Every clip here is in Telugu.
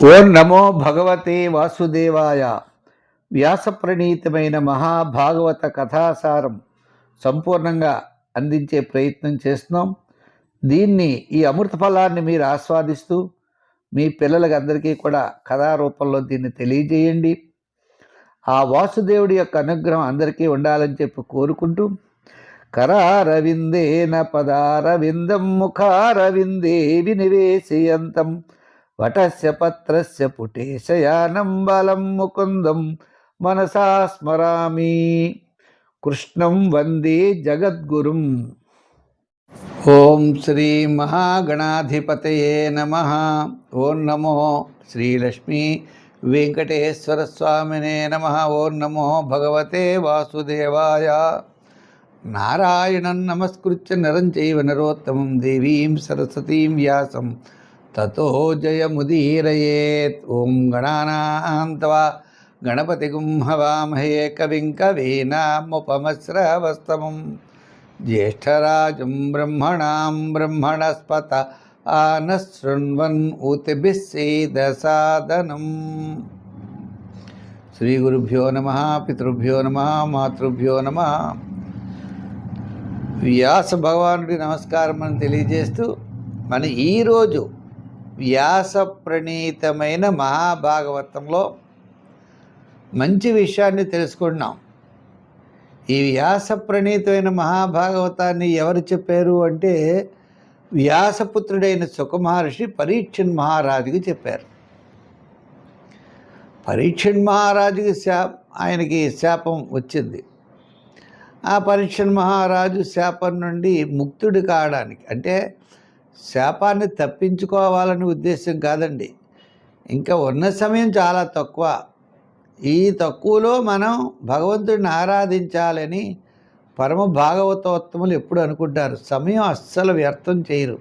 ఓం నమో భగవతే వాసుదేవాయ. వ్యాసప్రణీతమైన మహాభాగవత కథాసారం సంపూర్ణంగా అందించే ప్రయత్నం చేస్తున్నాం. ఈ అమృత ఫలాన్ని మీరు ఆస్వాదిస్తూ మీ పిల్లలకి అందరికీ కూడా కథారూపంలో దీన్ని తెలియజేయండి. ఆ వాసుదేవుడి యొక్క అనుగ్రహం అందరికీ ఉండాలని చెప్పి కోరుకుంటూ, కరారవిందేన పదారవిందం ముఖారవిందే వినివేశయంతం వటస్య పత్రస్య పుటేశయానం బలం ముకుందం మనసా స్మరామి. కృష్ణం వందే జగద్గురుం. ఓం శ్రీ మహాగణాధిపతయే నమః. ఓం నమో శ్రీలక్ష్మీ వెంకటేశ్వర స్వామినే నమః. ఓం నమో భగవతే వాసుదేవాయ. నారాయణం నమస్కృత్య నరం చైవ నరోత్తమం దేవీం సరస్వతీం వ్యాసం తతో జయముదీరయేత్. ఓం గణానాం త్వా గణపతిగుం హవామహే కవిం కవీనాముపమశ్రవస్తమం జ్యేష్ఠరాజం బ్రహ్మణాం బ్రహ్మణస్పత ఆనశృణ్వన్ ఊతిభిः సేదసాదనం. శ్రీ గురుభ్యో నమః, పితృభ్యో నమః, మాతృభ్యో నమః. వ్యాస భగవానుడి నమస్కారం అని తెలియజేస్తూ, మన ఈరోజు వ్యాస ప్రణీతమైన మహాభాగవతంలో మంచి విషయాన్ని తెలుసుకుంటున్నాం. ఈ వ్యాస ప్రణీతమైన మహాభాగవతాన్ని ఎవరు చెప్పారు అంటే, వ్యాసపుత్రుడైన సుఖమహర్షి పరీక్షణ్ మహారాజుకి చెప్పారు. పరీక్షణ్ మహారాజుకి ఆయనకి శాపం వచ్చింది. ఆ పరీక్షణ్ మహారాజు శాపం నుండి ముక్తుడు కావడానికి, అంటే శాపాన్ని తప్పించుకోవాలని ఉద్దేశం కాదండి, ఇంకా ఉన్న సమయం చాలా తక్కువ. ఈ తక్కువలో మనం భగవంతుడిని ఆరాధించాలని పరమ భాగవతోత్తములు ఎప్పుడు అనుకుంటారు. సమయం అస్సలు వ్యర్థం చేయరు.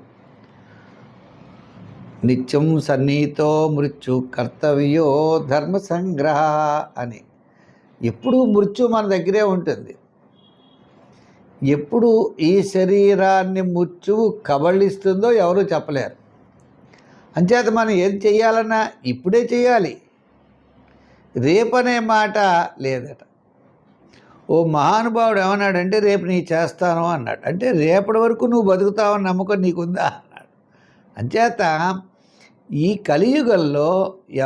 నిత్యం సన్నిహితో మృత్యు కర్తవ్యో ధర్మ సంగ్రహ అని. ఎప్పుడు మృత్యు మన దగ్గరే ఉంటుంది. ఎప్పుడు ఈ శరీరాన్ని మృత్యువు కబళిస్తుందో ఎవరూ చెప్పలేరు. అంచేత మనం ఏది చేయాలన్నా ఇప్పుడే చేయాలి. రేపనే మాట లేదట. ఓ మహానుభావుడు ఏమన్నాడంటే, రేపు నీ చేస్తాను అన్నాడు. అంటే రేపటి వరకు నువ్వు బతుకుతావని నమ్మకం నీకుందా అన్నాడు. అంచేత ఈ కలియుగంలో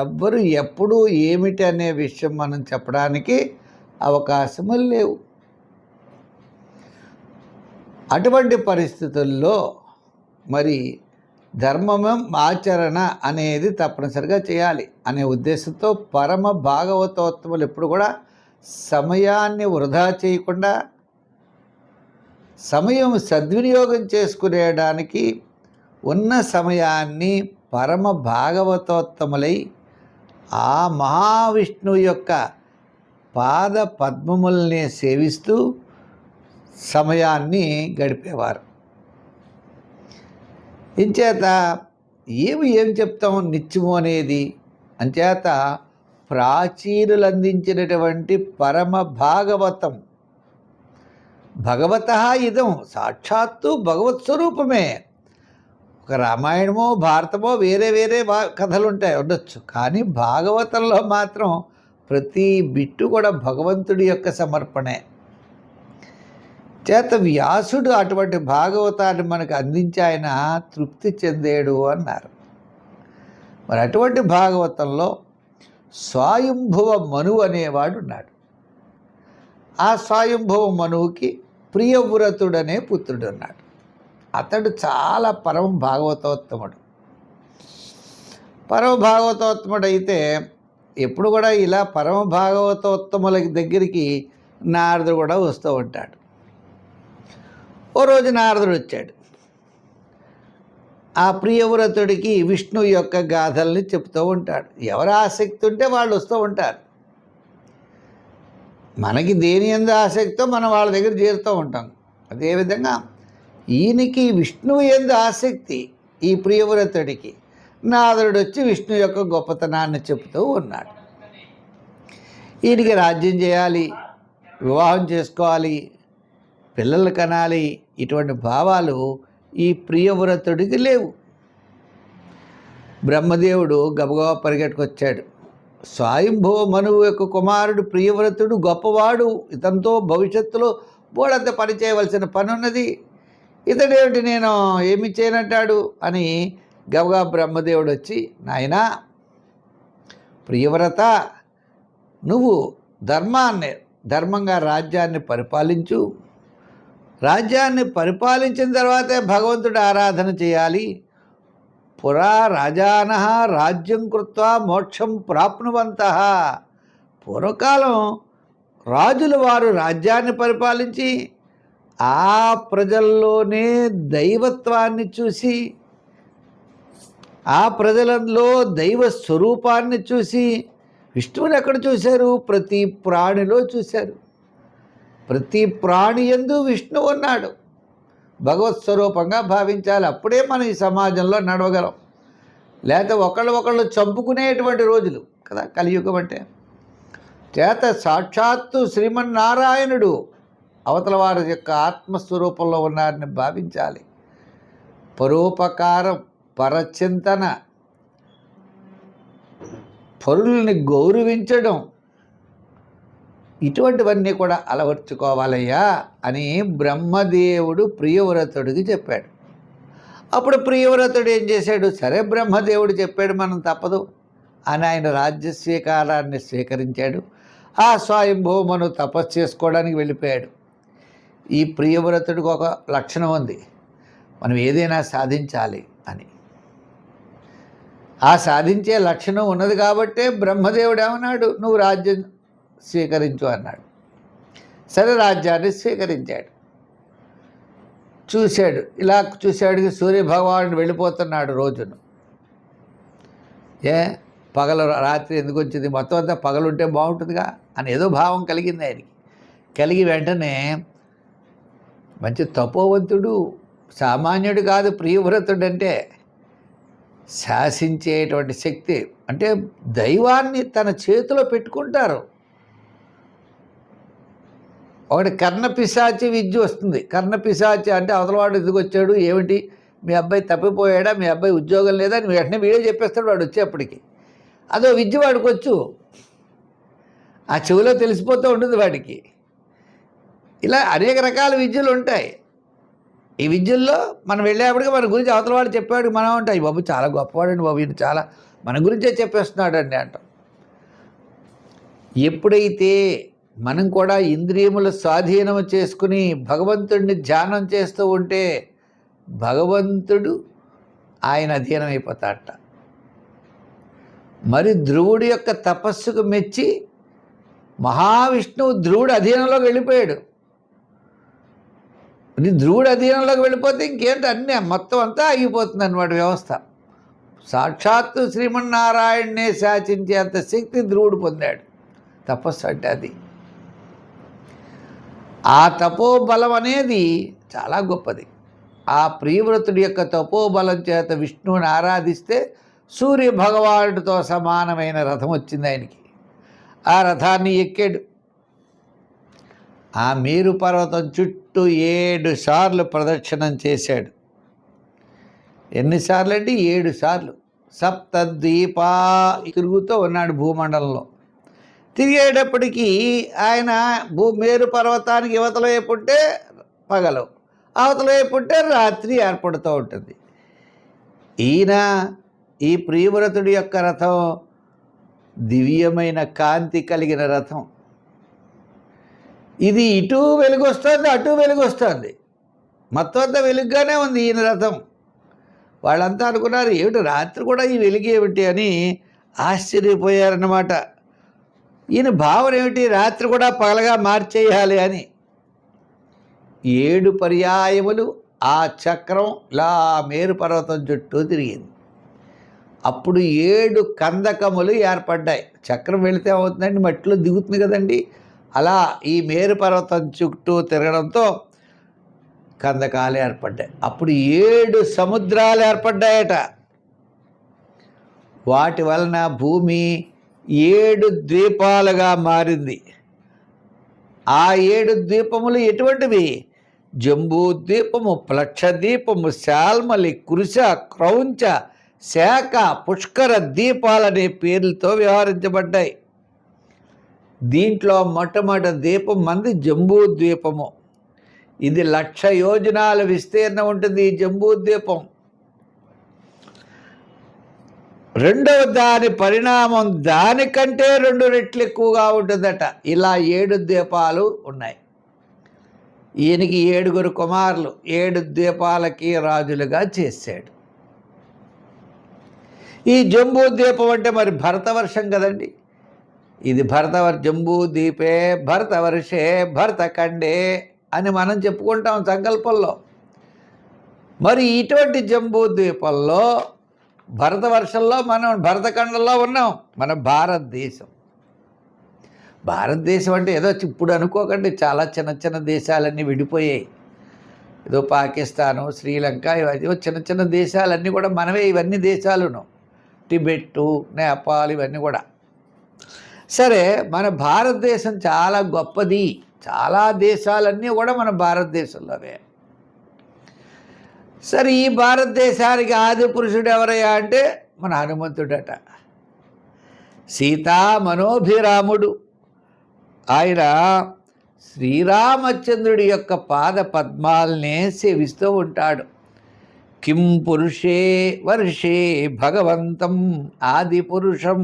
ఎవ్వరు ఎప్పుడు ఏమిటి అనే విషయం మనం చెప్పడానికి అవకాశములు లేవు. అటువంటి పరిస్థితుల్లో మరి ధర్మం ఆచరణ అనేది తప్పనిసరిగా చేయాలి అనే ఉద్దేశంతో పరమ భాగవతోత్తములు ఎప్పుడు కూడా సమయాన్ని వృధా చేయకుండా సమయం సద్వినియోగం చేసుకునేడానికి ఉన్న సమయాన్ని పరమ భాగవతోత్తములై ఆ మహావిష్ణువు యొక్క పాద పద్మముల్ని సేవిస్తూ సమయాన్ని గడిపేవారు. ఇంచేత ఏం చెప్తాం నిత్యము అనేది. అంచేత ప్రాచీనులు అందించినటువంటి పరమ భాగవతం భగవత ఇదం సాక్షాత్తు భగవత్ స్వరూపమే. ఒక రామాయణమో భారతమో వేరే వేరే కథలు ఉండొచ్చు, కానీ భాగవతంలో మాత్రం ప్రతి బిట్టు కూడా భగవంతుడి యొక్క సమర్పణే. చేత వ్యాసుడు అటువంటి భాగవతాన్ని మనకు అందించి ఆయన తృప్తి చెందేడు అన్నారు. మరి అటువంటి భాగవతంలో స్వయంభువ మనువు అనేవాడు ఉన్నాడు. ఆ స్వయంభువ మనువుకి ప్రియవ్రతుడనే పుత్రుడు ఉన్నాడు. అతడు చాలా పరమ భాగవతోత్తముడు. పరమ భాగవతోత్తముడు అయితే ఎప్పుడు కూడా ఇలా పరమ భాగవతోత్తముల దగ్గరికి నారదుడు కూడా వస్తూ ఉంటాడు. ఓ రోజు నారదుడు వచ్చాడు. ఆ ప్రియవ్రతుడికి విష్ణు యొక్క గాథల్ని చెప్తూ ఉంటాడు. ఎవరు ఆసక్తి ఉంటే వాళ్ళు వస్తూ ఉంటారు. మనకి దేని యందు ఆసక్తితో మనం వాళ్ళ దగ్గర చేరుతూ ఉంటాం. అదేవిధంగా ఈయనకి విష్ణువు యందు ఆసక్తి. ఈ ప్రియవ్రతుడికి నారదుడు వచ్చి విష్ణు యొక్క గొప్పతనాన్ని చెబుతూ ఉన్నాడు. ఈయనకి రాజ్యం చేయాలి, వివాహం చేసుకోవాలి, పిల్లలు కనాలి, ఇటువంటి భావాలు ఈ ప్రియవ్రతుడికి లేవు. బ్రహ్మదేవుడు గబగబా పరిగెట్టుకొచ్చాడు. స్వయంభవ మనువు యొక్క కుమారుడు ప్రియవ్రతుడు గొప్పవాడు, ఇతనితో భవిష్యత్తులో బోడంత పని చేయవలసిన పని ఉన్నది, ఇతడేమిటి నేను ఏమి చేయనంటాడు అని గబగబా బ్రహ్మదేవుడు వచ్చి, నాయనా ప్రియవ్రత, నువ్వు ధర్మంగా రాజ్యాన్ని పరిపాలించు, రాజ్యాన్ని పరిపాలించిన తర్వాతే భగవంతుడి ఆరాధన చేయాలి. పురా రాజానః రాజ్యం కృత్వా మోక్షం ప్రాప్నువంతః. పూర్వకాలం రాజులు వారు రాజ్యాన్ని పరిపాలించి ఆ ప్రజల్లోనే దైవత్వాన్ని చూసి, ఆ ప్రజలలో దైవ స్వరూపాన్ని చూసి, విష్ణువుని ఎక్కడ చూశారు? ప్రతి ప్రాణిలో చూశారు. ప్రతి ప్రాణి యందు విష్ణువు ఉన్నాడు. భగవత్ స్వరూపంగా భావించాలి. అప్పుడే మనం ఈ సమాజంలో నడవగలం. లేకపోతే ఒకళ్ళు చంపుకునేటువంటి రోజులు కదా కలియుగం అంటే. చేత సాక్షాత్తు శ్రీమన్నారాయణుడు అవతల వారి యొక్క ఆత్మస్వరూపంలో ఉన్నారని భావించాలి. పరోపకారం, పరచింతన, పరుల్ని గౌరవించడం, ఇటువంటివన్నీ కూడా అలవర్చుకోవాలయ్యా అని బ్రహ్మదేవుడు ప్రియవ్రతుడికి చెప్పాడు. అప్పుడు ప్రియవ్రతుడు ఏం చేశాడు? సరే బ్రహ్మదేవుడు చెప్పాడు, మనం తప్పదు అని ఆయన రాజ్య స్వీకారాన్ని స్వీకరించాడు. ఆ స్వయంభూమను తపస్సు చేసుకోవడానికి వెళ్ళిపోయాడు. ఈ ప్రియవ్రతుడికి ఒక లక్షణం ఉంది, మనం ఏదైనా సాధించాలి అని. ఆ సాధించే లక్షణం ఉన్నది కాబట్టే బ్రహ్మదేవుడు ఏమన్నాడు? నువ్వు రాజ్యం స్వీకరించు అన్నాడు. సరే రాజ్యాన్ని స్వీకరించాడు. ఇలా చూశాడు, సూర్యభగవానుడు వెళ్ళిపోతున్నాడు రోజును. పగలు రాత్రి ఎందుకు వచ్చింది, మొత్తం అంతా పగలుంటే బాగుంటుందిగా అని ఏదో భావం కలిగింది ఆయనకి. కలిగి వెంటనే మంచి తపోవంతుడు, సామాన్యుడు కాదు ప్రియవ్రతుడు అంటే. శాసించేటువంటి శక్తి అంటే దైవాన్ని తన చేతిలో పెట్టుకుంటారు. ఒకటి కర్ణపిశాచి విద్య వస్తుంది. కర్ణపిశాచి అంటే అవతలవాడు ఎందుకు వచ్చాడు, ఏమిటి మీ అబ్బాయి తప్పిపోయాడా, మీ అబ్బాయి ఉద్యోగం లేదా అని వెంటనే వీడే చెప్పేస్తాడు వాడు వచ్చేప్పటికి. అదో విద్య వాడికి వచ్చు, ఆ చెవిలో తెలిసిపోతూ ఉంటుంది వాడికి. ఇలా అనేక రకాల విద్యలు ఉంటాయి. ఈ విద్యల్లో మనం వెళ్ళేప్పటికీ మన గురించి అవతల వాడు చెప్పాడు, మనం ఉంటాయి బాబు చాలా గొప్పవాడండి బాబు, ఈయన చాలా మన గురించే చెప్పేస్తున్నాడండి అంటాం. ఎప్పుడైతే మనం కూడా ఇంద్రియముల స్వాధీనం చేసుకుని భగవంతుడిని ధ్యానం చేస్తూ ఉంటే భగవంతుడు ఆయన అధీనమైపోతాడట. మరి ధ్రువుడి యొక్క తపస్సుకు మెచ్చి మహావిష్ణువు ధ్రువుడి అధీనంలోకి వెళ్ళిపోయాడు. ధ్రువుడి అధీనంలోకి వెళ్ళిపోతే ఇంకేంటి అన్నీ మొత్తం అంతా ఆగిపోతుంది అన్నమాట వ్యవస్థ. సాక్షాత్తు శ్రీమన్నారాయణనే శాసించేంత శక్తి ధ్రువుడు పొందాడు. తపస్సు అంటే అది. ఆ తపోబలం అనేది చాలా గొప్పది. ఆ ప్రియవ్రతుడి యొక్క తపోబలం చేత విష్ణువుని ఆరాధిస్తే సూర్య భగవానుడితో సమానమైన రథం వచ్చింది ఆయనకి. ఆ రథాన్ని ఎక్కాడు. ఆ మేరు పర్వతం చుట్టూ 7 సార్లు ప్రదక్షిణం చేశాడు. ఎన్నిసార్లు అండి? 7 సార్లు. సప్తద్వీపా తిరుగుతూ ఉన్నాడు భూమండలంలో. తిరిగేటప్పటికీ ఆయన మేరు పర్వతానికి యువతల వైపు ఉంటే పగలు, అవతల వైపు ఉంటే రాత్రి ఏర్పడుతూ ఉంటుంది. ఈయన ఈ ప్రియవ్రతుడి యొక్క రథం దివ్యమైన కాంతి కలిగిన రథం. ఇది ఇటు వెలుగొస్తుంది, అటు వెలుగొస్తుంది, మొత్తం అంతా వెలుగుగానే ఉంది ఈయన రథం. వాళ్ళంతా అనుకున్నారు ఏమిటి రాత్రి కూడా ఈ వెలుగు ఏమిటి అని ఆశ్చర్యపోయారన్నమాట. ఈయన భావన ఏమిటి, రాత్రి కూడా పగలగా మార్చేయాలి అని. 7 పర్యాయములు ఆ చక్రం ఇలా మేరు పర్వతం చుట్టూ తిరిగింది. అప్పుడు 7 కందకములు ఏర్పడ్డాయి. చక్రం వెళితే అవుతుందండి, మట్టిలో దిగుతుంది కదండి. అలా ఈ మేరు పర్వతం చుట్టూ తిరగడంతో కందకాలు ఏర్పడ్డాయి. అప్పుడు 7 సముద్రాలు ఏర్పడ్డాయట. వాటి వలన భూమి 7 ద్వీపాలుగా మారింది. ఆ 7 ద్వీపములు ఎటువంటివి? జంబూ ద్వీపము, ప్లక్ష ద్వీపము, శాల్మలి, కురుష, క్రౌంచ, శాఖ, పుష్కర దీపాలనే పేర్లతో వ్యవహరించబడ్డాయి. దీంట్లో మొట్టమొదటి దీపం మంది జంబూ ద్వీపము. ఇది 1,00,000 యోజనాల విస్తీర్ణం ఉంటుంది ఈ జంబూ ద్వీపం. రెండవ దాని పరిణామం దానికంటే 2 రెట్లు ఎక్కువగా ఉంటుందట. ఇలా 7 ద్వీపాలు ఉన్నాయి. ఈయనకి 7 కుమారులు, 7 ద్వీపాలకి రాజులుగా చేశాడు. ఈ జంబూ ద్వీపం అంటే మరి భరతవర్షం కదండి. ఇది జంబూ ద్వీపే భరతవర్షే భరతఖండే అని మనం చెప్పుకుంటాం సంకల్పంలో. మరి ఇటువంటి జంబూ ద్వీపంలో భరతవర్షంలో మనం భరతఖండంలో ఉన్నాం. మన భారతదేశం అంటే ఏదో ఇప్పుడు అనుకోకండి, చాలా చిన్న చిన్న దేశాలన్నీ విడిపోయాయి. ఏదో పాకిస్తాను, శ్రీలంక, ఇవన్నీ చిన్న చిన్న దేశాలన్నీ కూడా మనమే. ఇవన్నీ దేశాలును, టిబెట్టు, నేపాల్, ఇవన్నీ కూడా. సరే, మన భారతదేశం చాలా గొప్పది. చాలా దేశాలన్నీ కూడా మన భారతదేశంలోవే. సరే, ఈ భారతదేశానికి ఆది పురుషుడు ఎవరయ్యా అంటే మన హనుమంతుడట. సీతా మనోభిరాముడు. ఆయన శ్రీరామచంద్రుడి యొక్క పాద పద్మాలనే సేవిస్తూ ఉంటాడు. కిం పురుషే వర్షే భగవంతం ఆది పురుషం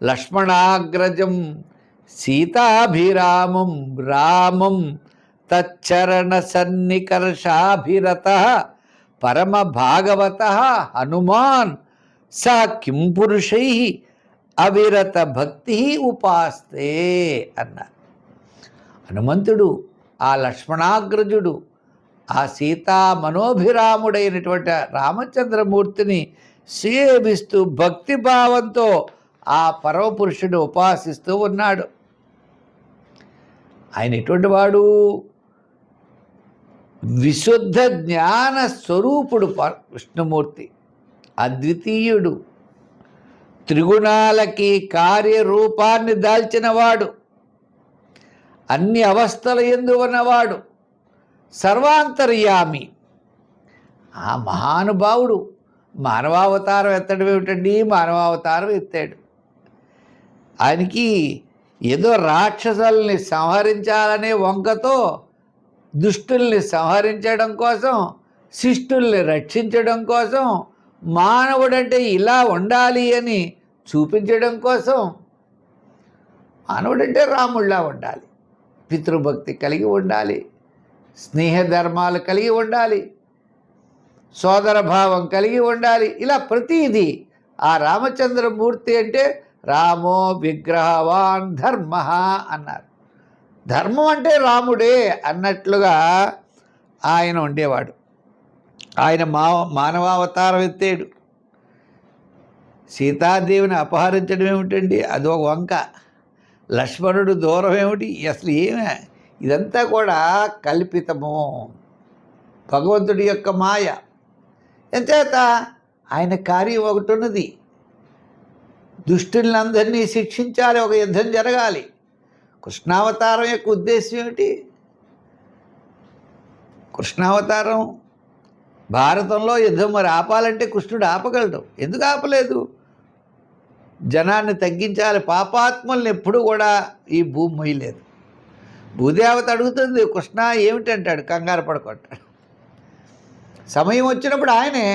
లక్ష్మణాగ్రజం సీతాభిరామం రామం తచ్చరణ సన్నికర్షాభిరత పరమ భాగవత హనుమాన్ సా కిం పురుషై అవిరత భక్తి ఉపాస్తే అన్నారు. హనుమంతుడు ఆ లక్ష్మణాగ్రజుడు, ఆ సీతా మనోభిరాముడైనటువంటి రామచంద్రమూర్తిని సేవిస్తూ భక్తిభావంతో ఆ పరమపురుషుడు ఉపాసిస్తూ ఉన్నాడు. ఆయన ఎటువంటి వాడు? విశుద్ధ జ్ఞాన స్వరూపుడు విష్ణుమూర్తి, అద్వితీయుడు, త్రిగుణాలకి కార్యరూపాన్ని దాల్చినవాడు, అన్ని అవస్థల యందు ఉన్నవాడు, సర్వాంతర్యామి. ఆ మహానుభావుడు మానవావతారం ఎత్తడం ఏమిటండి? మానవావతారం ఎత్తాడు. ఆయనకి ఏదో రాక్షసుల్ని సంహరించాలనే వంకతో దుష్టుల్ని సంహరించడం కోసం, శిష్టుల్ని రక్షించడం కోసం, మానవుడంటే ఇలా ఉండాలి అని చూపించడం కోసం, మానవుడంటే రాముడిలా ఉండాలి, పితృభక్తి కలిగి ఉండాలి, స్నేహధర్మాలు కలిగి ఉండాలి, సోదరభావం కలిగి ఉండాలి. ఇలా ప్రతిదీ ఆ రామచంద్రమూర్తి అంటే రామో విగ్రహవాన్ ధర్మ అన్నారు. ధర్మం అంటే రాముడే అన్నట్లుగా ఆయన ఉండేవాడు. ఆయన మానవావతారం ఎత్తాడు. సీతాదేవిని అపహరించడం ఏమిటండి? అదో వంక. లక్ష్మణుడు దూరం ఏమిటి? అసలు ఏమే? ఇదంతా కూడా కల్పితము, భగవంతుడి యొక్క మాయ. ఎంచేత ఆయన కార్యం ఒకటి ఉన్నది. దుష్టులందరినీ శిక్షించాలి, ఒక యుద్ధం జరగాలి. కృష్ణావతారం యొక్క ఉద్దేశం ఏమిటి? కృష్ణావతారం భారతంలో యుద్ధం మరి ఆపాలంటే కృష్ణుడు ఆపగలడు. ఎందుకు ఆపలేదు? జనాన్ని తగ్గించాలి. పాపాత్మల్ని ఎప్పుడు కూడా ఈ భూమి మొయ్యలేదు. భూదేవత అడుగుతుంది, కృష్ణ ఏమిటంటాడు, కంగారు పడకొట్టాడు. సమయం వచ్చినప్పుడు ఆయనే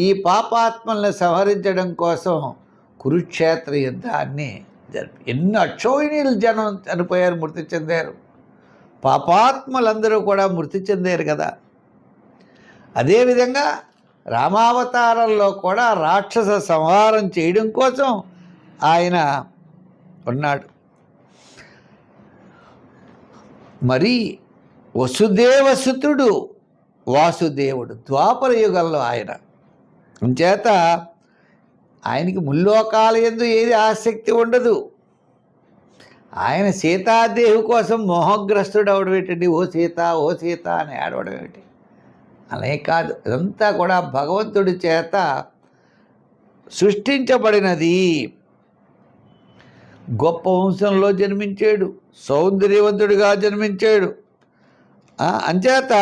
ఈ పాపాత్మల్ని సంహరించడం కోసం కురుక్షేత్ర యుద్ధాన్ని జరిపి ఎన్నో అక్షోహిణీలు జనం చనిపోయారు, మృతి చెందారు. పాపాత్మలందరూ కూడా మృతి చెందారు కదా. అదేవిధంగా రామావతారంలో కూడా రాక్షస సంహారం చేయడం కోసం ఆయన ఉన్నాడు. మరి వసుదేవసుతుడు వాసుదేవుడు ద్వాపర యుగంలో ఆయన. అంచేత ఆయనకి ముల్లోకాల యందు ఏది ఆసక్తి ఉండదు. ఆయన సీతాదేవి కోసం మోహగ్రస్తుడు అవడం ఏంటండి? ఓ సీత ఓ సీత అని ఆడవడం ఏమిటి? అనే కాదు, ఇదంతా కూడా భగవంతుడి చేత సృష్టించబడినది. గొప్ప వంశంలో జన్మించాడు, సౌందర్యవంతుడిగా జన్మించాడు. అంచేత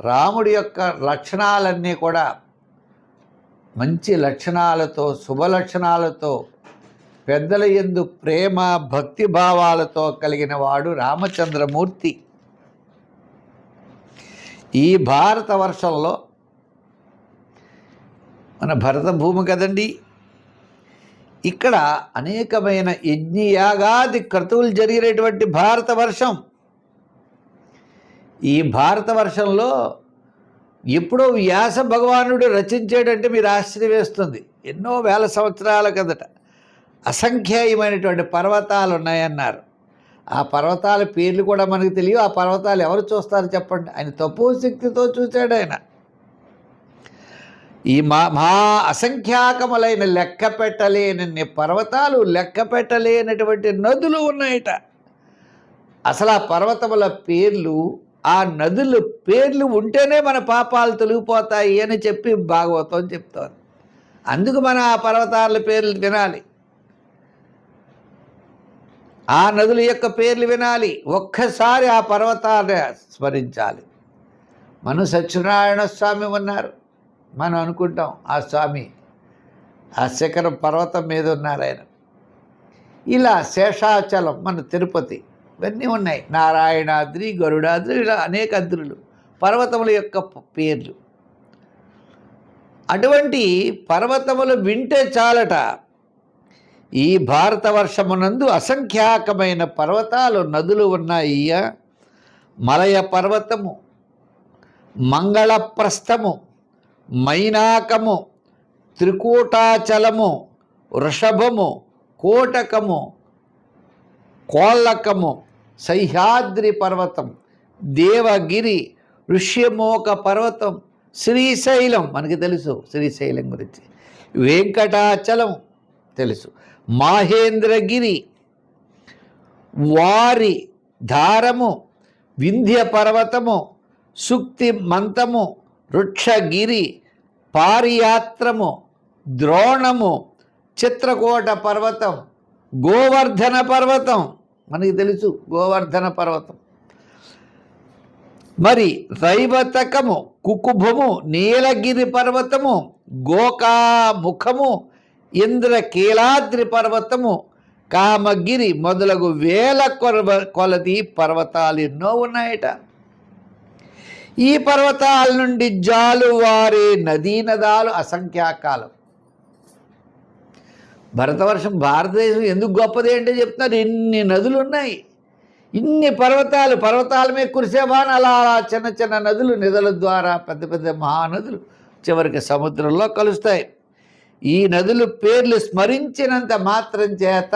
రాముడి యొక్క లక్షణాలన్నీ కూడా మంచి లక్షణాలతో, శుభలక్షణాలతో, పెద్దల యందు ప్రేమ భక్తి భావాలతో కలిగిన వాడు రామచంద్రమూర్తి. ఈ భారతవర్షంలో, మన భరత భూమి కదండి, ఇక్కడ అనేకమైన యజ్ఞయాగాది క్రతువులు జరిగినటువంటి భారతవర్షం. ఈ భారతవర్షంలో ఎప్పుడో వ్యాస భగవానుడు రచించాడంటే మీరు ఆశ్చర్యం వేస్తుంది. ఎన్నో వేల సంవత్సరాల కిందట అసంఖ్యాయమైనటువంటి పర్వతాలు ఉన్నాయన్నారు. ఆ పర్వతాల పేర్లు కూడా మనకు తెలియవు. ఆ పర్వతాలు ఎవరు చూస్తారు చెప్పండి? ఆయన తపోశక్తితో చూశాడు ఆయన. ఈ మా అసంఖ్యాకములైన లెక్క పెట్టలేని పర్వతాలు, లెక్క పెట్టలేనటువంటి నదులు ఉన్నాయట. అసలు ఆ పర్వతముల పేర్లు, ఆ నదుల పేర్లు ఉంటేనే మన పాపాలు తొలగిపోతాయి అని చెప్పి భాగవతం చెప్తారు. అందుకు మనం ఆ పర్వతాల పేర్లు వినాలి, ఆ నదుల యొక్క పేర్లు వినాలి, ఒక్కసారి ఆ పర్వతాన్ని స్మరించాలి. మనం సత్యనారాయణ స్వామి ఉన్నారు, మనం అనుకుంటాం ఆ స్వామి ఆ శిఖర పర్వతం మీద ఉన్నారు ఆయన. ఇలా శేషాచలం, మన తిరుపతి, ఇవన్నీ ఉన్నాయి. నారాయణాద్రి, గరుడాద్రి, ఇలా అనేక అద్రులు, పర్వతముల యొక్క పేర్లు. అటువంటి పర్వతములు వింటే చాలట. ఈ భారతవర్షమునందు అసంఖ్యాకమైన పర్వతాలు, నదులు ఉన్నాయి. మలయ పర్వతము, మంగళప్రస్థము, మైనాకము, త్రికూటాచలము, వృషభము, కోటకము, కోల్లకము, సహ్యాద్రి పర్వతం, దేవగిరి, ఋష్యమోక పర్వతం, శ్రీశైలం మనకి తెలుసు, శ్రీశైలం గురించి, వెంకటాచలం తెలుసు, మాహేంద్రగిరి, వారి ధారము, వింధ్య పర్వతము, సుక్తి మంతము, వృక్షగిరి, పారియాత్రము, ద్రోణము, చిత్రకూట పర్వతం, గోవర్ధన పర్వతం మనకి తెలుసు, గోవర్ధన పర్వతం, మరి రైవతకము, కుకుభము, నీలగిరి పర్వతము, గోకాముఖము, ఇంద్రకీలాద్రి పర్వతము, కామగిరి మొదలగు వేల కొలది పర్వతాలు ఎన్నో ఉన్నాయట. ఈ పర్వతాల నుండి జాలువారే నదీనదాలు అసంఖ్యాకాలం. భరతవర్షం భారతదేశం ఎందుకు గొప్పది అంటే చెప్తున్నారు, ఇన్ని నదులు ఉన్నాయి, ఇన్ని పర్వతాలు, పర్వతాల మీద కురిసేవాన అలా చిన్న చిన్న నదులు, నదుల ద్వారా పెద్ద పెద్ద మహానదులు చివరికి సముద్రంలో కలుస్తాయి. ఈ నదుల పేర్లు స్మరించినంత మాత్రం చేత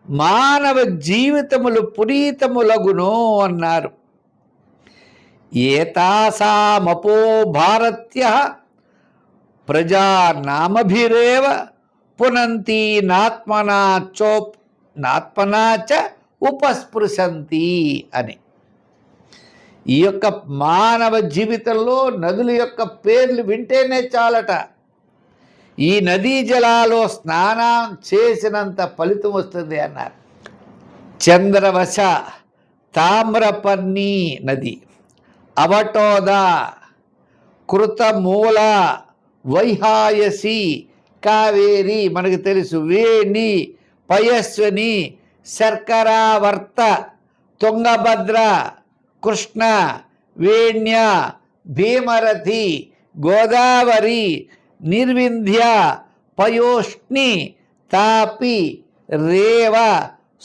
మానవ జీవితములు పునీతములగును అన్నారు. ఏతాసామపో భారత్య ప్రజా నామభిరేవ పునంతి నాత్మనాచ ఉపస్పృశంతి అని. ఈ యొక్క మానవ జీవితంలో నదుల యొక్క పేర్లు వింటేనే చాలట. ఈ నదీ జలాలో స్నానం చేసినంత ఫలితం వస్తుంది అన్నారు. చంద్రవశ, తామ్రపర్ణి నది, అవటోద, కృతమూల, వైహాయసి, కావేరి మనకు తెలుసు, వేణి, పయస్వని, శర్కరావర్త, తుంగభద్ర, కృష్ణ, వేణ్య, భీమరథి, గోదావరి, నిర్వింధ్య, పయోష్ణి, తాపి, రేవ,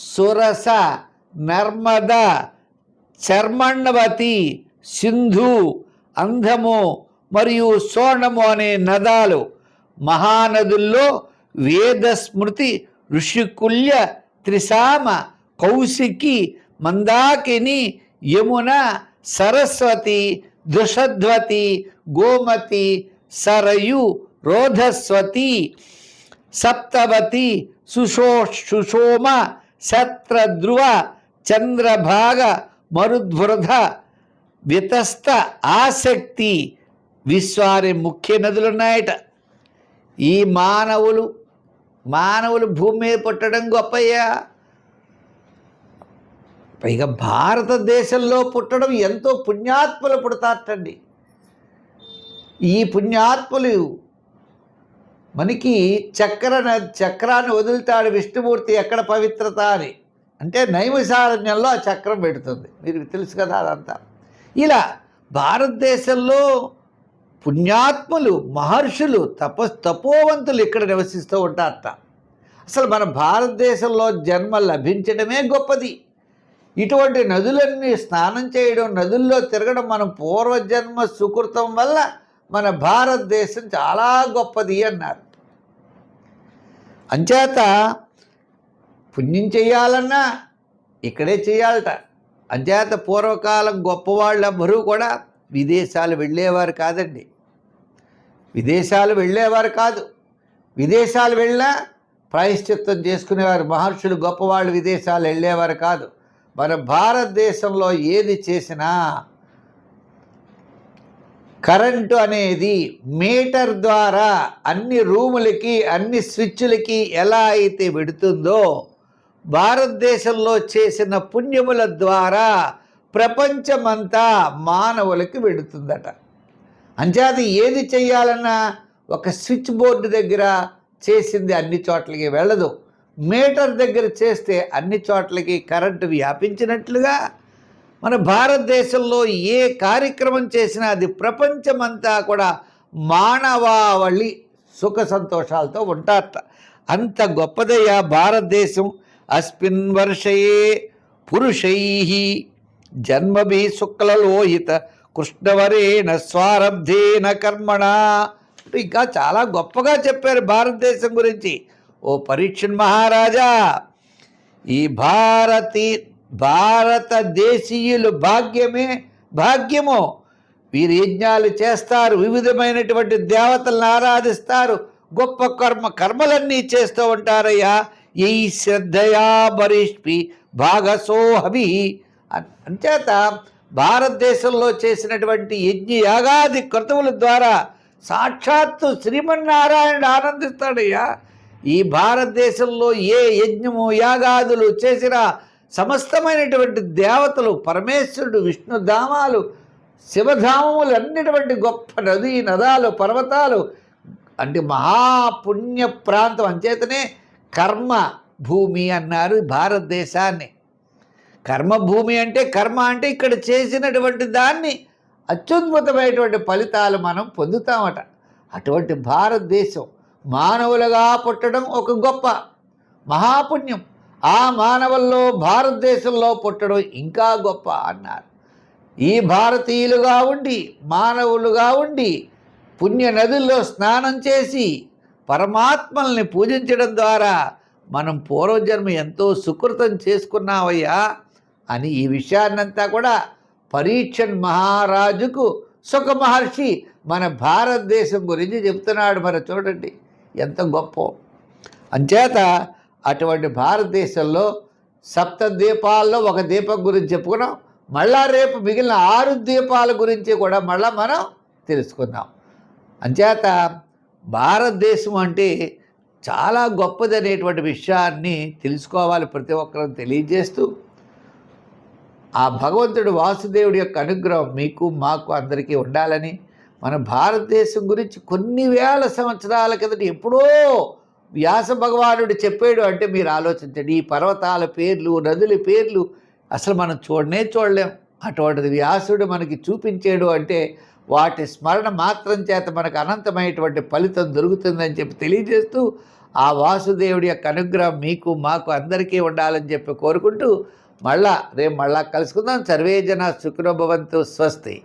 సురస, నర్మద, చర్మణవతి, సింధు, అంధము మరియు సోణము అనే నదాలు మహానదుల్లో వేదస్మృతి, ఋషికుల్య, త్రిసామ, కౌశికి, మందాకిని, యమున, సరస్వతి, దుషధ్వతి, గోమతి, సరయు, రోధస్వతి, సప్తవతి, సుషోమ, శత్రధ్రువ, చంద్రభాగ, మరుద్వృధ, వితస్త, ఆసక్తి, విశ్వారి ముఖ్య నదులున్నాయట. ఈ మానవులు భూమి మీద పుట్టడం గొప్పయ్యా. పైగా భారతదేశంలో పుట్టడం ఎంతో పుణ్యాత్ములు పుడతారటండి. ఈ పుణ్యాత్ములు మనకి చక్రాన్ని వదులుతాడు విష్ణుమూర్తి ఎక్కడ పవిత్రత అని, అంటే నైమిషారణ్యంలో ఆ చక్రం పెడుతుంది. మీరు తెలుసు కదా అదంతా. ఇలా భారతదేశంలో పుణ్యాత్ములు, మహర్షులు, తపోవంతులు ఇక్కడ నివసిస్తూ ఉంటారట. అసలు మన భారతదేశంలో జన్మ లభించడమే గొప్పది. ఇటువంటి నదులన్నీ స్నానం చేయడం, నదుల్లో తిరగడం మన పూర్వజన్మ సుకృతం వల్ల మన భారతదేశం చాలా గొప్పది అన్నారు. అంచేత పుణ్యం చేయాలన్నా ఇక్కడే చేయాలట. అంచేత పూర్వకాలం గొప్పవాళ్ళెవ్వరూ కూడా విదేశాలు వెళ్ళేవారు కాదండి. విదేశాలు వెళ్ళేవారు కాదు. విదేశాలు వెళ్ళినా ప్రాయశ్చిత్తం చేసుకునేవారు. మహర్షులు గొప్పవాళ్ళు విదేశాలు వెళ్ళేవారు కాదు. మన భారతదేశంలో ఏది చేసినా కరెంటు అనేది మీటర్ ద్వారా అన్ని రూములకి, అన్ని స్విచ్లకి ఎలా అయితే వెడుతుందో, భారతదేశంలో చేసిన పుణ్యముల ద్వారా ప్రపంచమంతా మానవులకి వెడుతుందట. అంచేత ఏది చేయాలన్నా ఒక స్విచ్ బోర్డు దగ్గర చేసింది అన్ని చోట్లకి వెళ్ళదు. మీటర్ దగ్గర చేస్తే అన్ని చోట్లకి కరెంటు వ్యాపించినట్లుగా మన భారతదేశంలో ఏ కార్యక్రమం చేసినా అది ప్రపంచమంతా కూడా మానవాళి సుఖ సంతోషాలతో ఉంటారట. అంత గొప్పదయ్యా భారతదేశం. అస్మిన్ వర్షయే పురుషై జన్మభి శుక్లలోహిత కృష్ణవరేణ స్వారబ్ధేన కర్మణ. ఇంకా చాలా గొప్పగా చెప్పారు భారతదేశం గురించి. ఓ పరీక్షణ్ మహారాజా, ఈ భారతదేశీయులు భాగ్యము. వీరు యజ్ఞాలు చేస్తారు, వివిధమైనటువంటి దేవతలను ఆరాధిస్తారు, గొప్ప కర్మలన్నీ చేస్తూ ఉంటారయ్యా. ఈ శ్రద్ధయా బరిష్పి భాగసోహవి. అంచేత భారతదేశంలో చేసినటువంటి యజ్ఞ యాగాది క్రతువుల ద్వారా సాక్షాత్తు శ్రీమన్నారాయణుడు ఆనందిస్తాడయ్యా. ఈ భారతదేశంలో ఏ యజ్ఞము యాగాదులు చేసినా సమస్తమైనటువంటి దేవతలు, పరమేశ్వరుడు, విష్ణుధామాలు, శివధామములు, అన్నిటువంటి గొప్ప నదాలు, పర్వతాలు, అంటే మహాపుణ్య ప్రాంతం. అంచేతనే కర్మ భూమి అన్నారు భారతదేశాన్ని. కర్మభూమి అంటే కర్మ అంటే ఇక్కడ చేసినటువంటి దాన్ని అత్యద్భుతమైనటువంటి ఫలితాలు మనం పొందుతామట. అటువంటి భారతదేశం మానవులుగా పుట్టడం ఒక గొప్ప మహాపుణ్యం. ఆ మానవుల్లో భారతదేశంలో పుట్టడం ఇంకా గొప్ప అన్నారు. ఈ భారతీయులుగా ఉండి, మానవులుగా ఉండి, పుణ్య నదుల్లో స్నానం చేసి పరమాత్మల్ని పూజించడం ద్వారా మనం పూర్వజన్మ ఎంతో సుకృతం చేసుకున్నావయ్యా అని ఈ విషయాన్నంతా కూడా పరీక్షణ్ మహారాజుకు సుఖ మహర్షి మన భారతదేశం గురించి చెప్తున్నాడు. మరి చూడండి ఎంత గొప్ప. అంచేత అటువంటి భారతదేశంలో సప్త ద్వీపాల్లో ఒక దీపం గురించి చెప్పుకున్నాం. మళ్ళా రేపు మిగిలిన 6 ద్వీపాల గురించి కూడా మళ్ళా మనం తెలుసుకుందాం. అంచేత భారతదేశం అంటే చాలా గొప్పది అనేటువంటి విషయాన్ని తెలుసుకోవాలి ప్రతి ఒక్కరూ తెలియజేస్తూ, ఆ భగవంతుడు వాసుదేవుడి యొక్క అనుగ్రహం మీకు, మాకు, అందరికీ ఉండాలని, మన భారతదేశం గురించి కొన్ని వేల సంవత్సరాల కిందట ఎప్పుడో వ్యాస భగవానుడు చెప్పాడు. అంటే మీరు ఆలోచించండి, ఈ పర్వతాల పేర్లు, నదుల పేర్లు అసలు మనం చూడలేం. అటువంటిది వ్యాసుడు మనకి చూపించాడు అంటే వాటి స్మరణ మాత్రం చేత మనకు అనంతమైనటువంటి ఫలితం దొరుకుతుందని చెప్పి తెలియజేస్తూ, ఆ వాసుదేవుడి యొక్క అనుగ్రహం మీకు, మాకు, అందరికీ ఉండాలని చెప్పి కోరుకుంటూ రేపు మళ్ళా కలుసుకుందాం. సర్వే జన సుఖినో భవంతు. స్వస్తి.